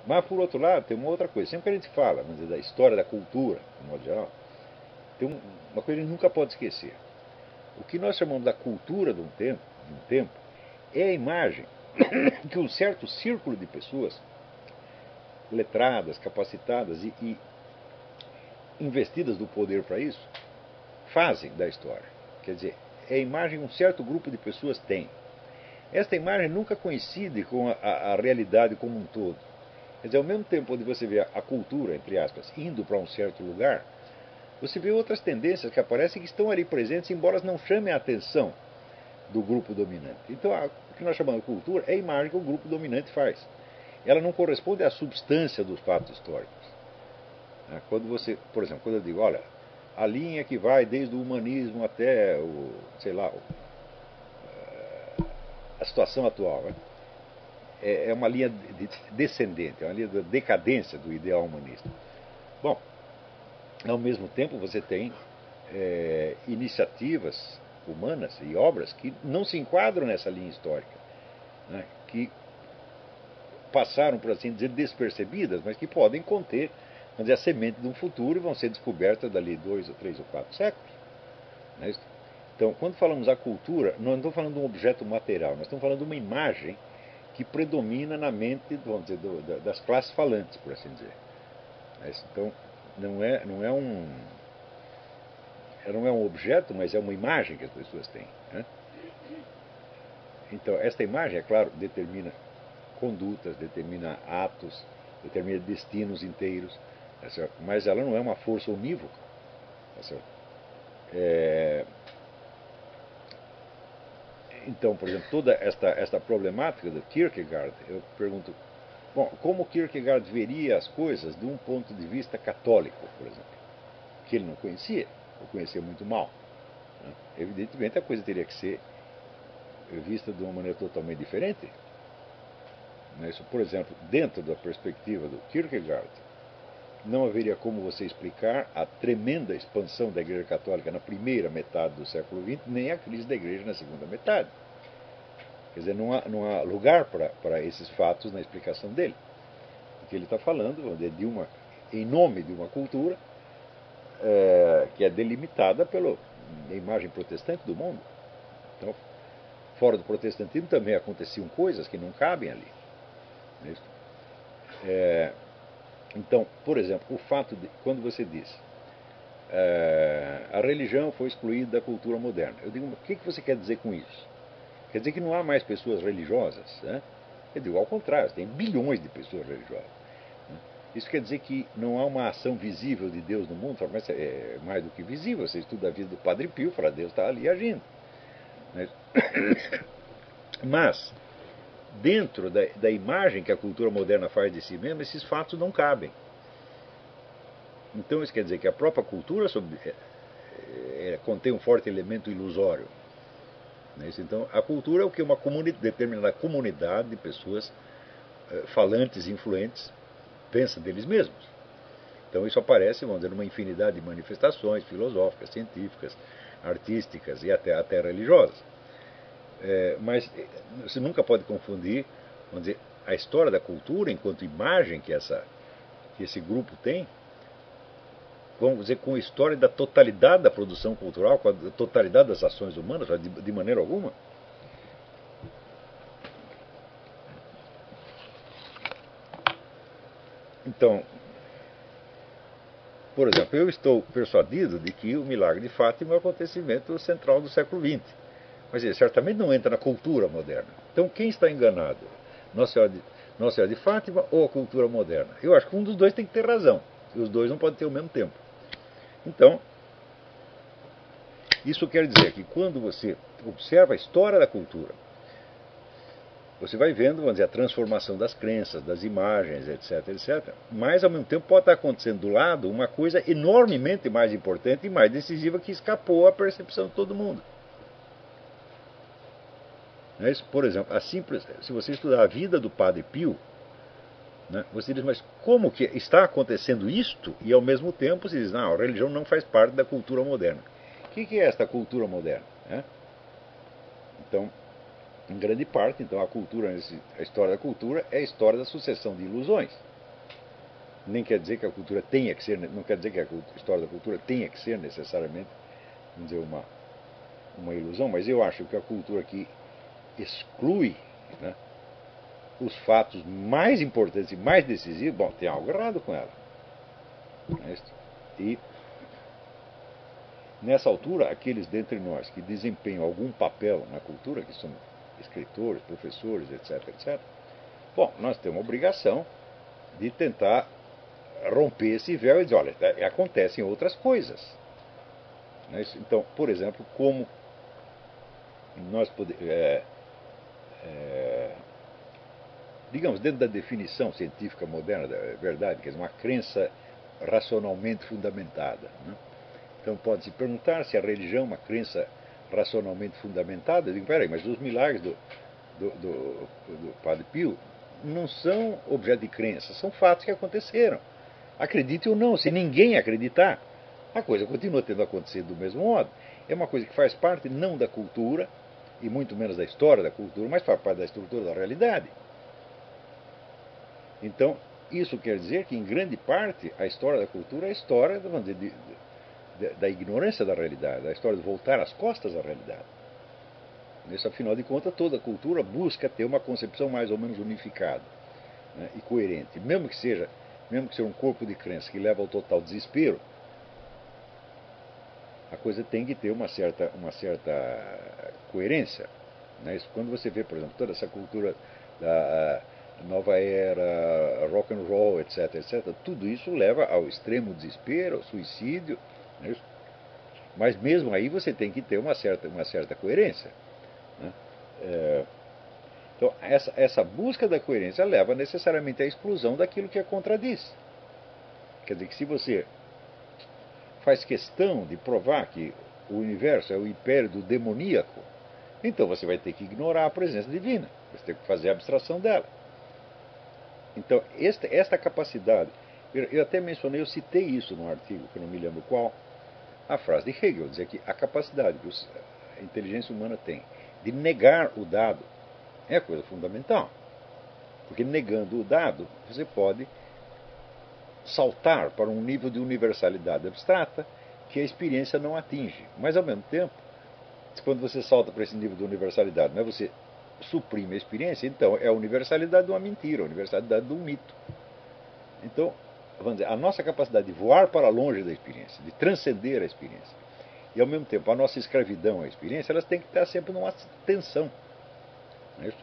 Mas, por outro lado, tem uma outra coisa. Sempre que a gente fala, vamos dizer, da história da cultura, de modo geral, tem uma coisa que a gente nunca pode esquecer. O que nós chamamos da cultura de um tempo é a imagem que um certo círculo de pessoas letradas, capacitadas e investidas do poder para isso fazem da história. Quer dizer, é a imagem que um certo grupo de pessoas tem. Esta imagem nunca coincide com a realidade como um todo. Quer dizer, ao mesmo tempo onde você vê a cultura, entre aspas, indo para um certo lugar, você vê outras tendências que aparecem que estão ali presentes, embora não chamem a atenção do grupo dominante. Então, o que nós chamamos de cultura é a imagem que o grupo dominante faz. Ela não corresponde à substância dos fatos históricos. Quando você, por exemplo, quando eu digo, olha, a linha que vai desde o humanismo até o, sei lá, a situação atual, né? É uma linha descendente, é uma linha da decadência do ideal humanista. Bom, ao mesmo tempo você tem iniciativas humanas e obras que não se enquadram nessa linha histórica, né? Que passaram, por assim dizer, despercebidas, mas que podem conter, vamos dizer, a semente de um futuro e vão ser descobertas dali 2 ou 3 ou 4 séculos. Não é isso? Então, quando falamos a cultura, nós não estamos falando de um objeto material, nós estamos falando de uma imagem que predomina na mente, vamos dizer, das classes falantes, por assim dizer. Então, não é um objeto, mas é uma imagem que as pessoas têm, né? Então, esta imagem, é claro, determina condutas, determina atos, determina destinos inteiros, tá certo? Mas ela não é uma força unívoca. Tá certo? Então, por exemplo, toda esta problemática do Kierkegaard, eu pergunto, bom, como Kierkegaard veria as coisas de um ponto de vista católico, por exemplo, que ele não conhecia, ou conhecia muito mal, né? Evidentemente, a coisa teria que ser vista de uma maneira totalmente diferente. Isso, por exemplo, dentro da perspectiva do Kierkegaard, não haveria como você explicar a tremenda expansão da Igreja Católica na primeira metade do século XX, nem a crise da Igreja na segunda metade. Quer dizer, não há lugar para esses fatos na explicação dele. Porque ele está falando em nome de uma cultura que é delimitada pela imagem protestante do mundo. Então, fora do protestantismo também aconteciam coisas que não cabem ali. Não é isso? Então, por exemplo, o fato de, quando você diz a religião foi excluída da cultura moderna, eu digo, o que você quer dizer com isso? Quer dizer que não há mais pessoas religiosas? Né? Eu digo, ao contrário, tem bilhões de pessoas religiosas. Né? Isso quer dizer que não há uma ação visível de Deus no mundo? Mas é mais do que visível. Você estuda a vida do Padre Pio, fala, Deus está ali agindo. Né? Mas, dentro da imagem que a cultura moderna faz de si mesma, esses fatos não cabem. Então isso quer dizer que a própria cultura contém um forte elemento ilusório. Então a cultura é o que uma determinada comunidade de pessoas falantes e influentes pensa deles mesmos. Então isso aparece, vamos dizer, numa infinidade de manifestações filosóficas, científicas, artísticas e até religiosas. Mas você nunca pode confundir, vamos dizer, a história da cultura enquanto imagem que esse grupo tem, vamos dizer, com a história da totalidade da produção cultural, com a totalidade das ações humanas, de maneira alguma. Então, por exemplo, eu estou persuadido de que o milagre de Fátima é um acontecimento central do século XX. Mas ele certamente não entra na cultura moderna. Então, quem está enganado? Nossa Senhora de Fátima ou a cultura moderna? Eu acho que um dos dois tem que ter razão. E os dois não podem ter ao mesmo tempo. Então, isso quer dizer que quando você observa a história da cultura, você vai vendo, vamos dizer, a transformação das crenças, das imagens, etc, etc. Mas, ao mesmo tempo, pode estar acontecendo do lado uma coisa enormemente mais importante e mais decisiva que escapou à percepção de todo mundo. Por exemplo, se você estudar a vida do Padre Pio, né, você diz, mas como que está acontecendo isto e ao mesmo tempo você diz, não, a religião não faz parte da cultura moderna. O que é esta cultura moderna? Então, Em grande parte, então, a história da cultura é a história da sucessão de ilusões. Nem quer dizer que a cultura tenha que ser, não quer dizer que a história da cultura tenha que ser necessariamente, vamos dizer, uma ilusão, mas eu acho que a cultura que exclui, né, os fatos mais importantes e mais decisivos, bom, tem algo errado com ela. E nessa altura, aqueles dentre nós que desempenham algum papel na cultura, que são escritores, professores, etc., etc., bom, nós temos a obrigação de tentar romper esse véu e dizer, olha, acontecem outras coisas. Então, por exemplo, como nós podemos, digamos, dentro da definição científica moderna da verdade, quer dizer, uma crença racionalmente fundamentada, né? Então pode-se perguntar se a religião é uma crença racionalmente fundamentada. Eu digo, peraí, mas os milagres do Padre Pio não são objeto de crença, são fatos que aconteceram. Acredite ou não, se ninguém acreditar, a coisa continua tendo acontecido do mesmo modo. É uma coisa que faz parte não da cultura, e muito menos da história da cultura, mas faz parte da estrutura da realidade. Então, isso quer dizer que, em grande parte, a história da cultura é a história, vamos dizer, da ignorância da realidade, da história de voltar as costas à realidade. Nesse, afinal de contas, toda cultura busca ter uma concepção mais ou menos unificada, né, e coerente. Mesmo que seja um corpo de crença que leva ao total desespero, a coisa tem que ter uma certa coerência. Né? Isso, quando você vê, por exemplo, toda essa cultura da nova era, rock and roll, etc., etc., tudo isso leva ao extremo desespero, ao suicídio. Né? Mas mesmo aí você tem que ter uma certa coerência. Né? Então, essa busca da coerência leva necessariamente à exclusão daquilo que a contradiz. Quer dizer que se você faz questão de provar que o universo é o império do demoníaco, então você vai ter que ignorar a presença divina, você tem que fazer a abstração dela. Então, esta capacidade, eu até mencionei, eu citei isso num artigo, que eu não me lembro qual, a frase de Hegel, dizer que a capacidade que a inteligência humana tem de negar o dado é a coisa fundamental. Porque negando o dado, você pode saltar para um nível de universalidade abstrata que a experiência não atinge. Mas, ao mesmo tempo, quando você salta para esse nível de universalidade, não é, você suprime a experiência, então é a universalidade de uma mentira, a universalidade de um mito. Então, vamos dizer, a nossa capacidade de voar para longe da experiência, de transcender a experiência, e ao mesmo tempo a nossa escravidão à experiência, elas têm que estar sempre numa tensão. Não é isso?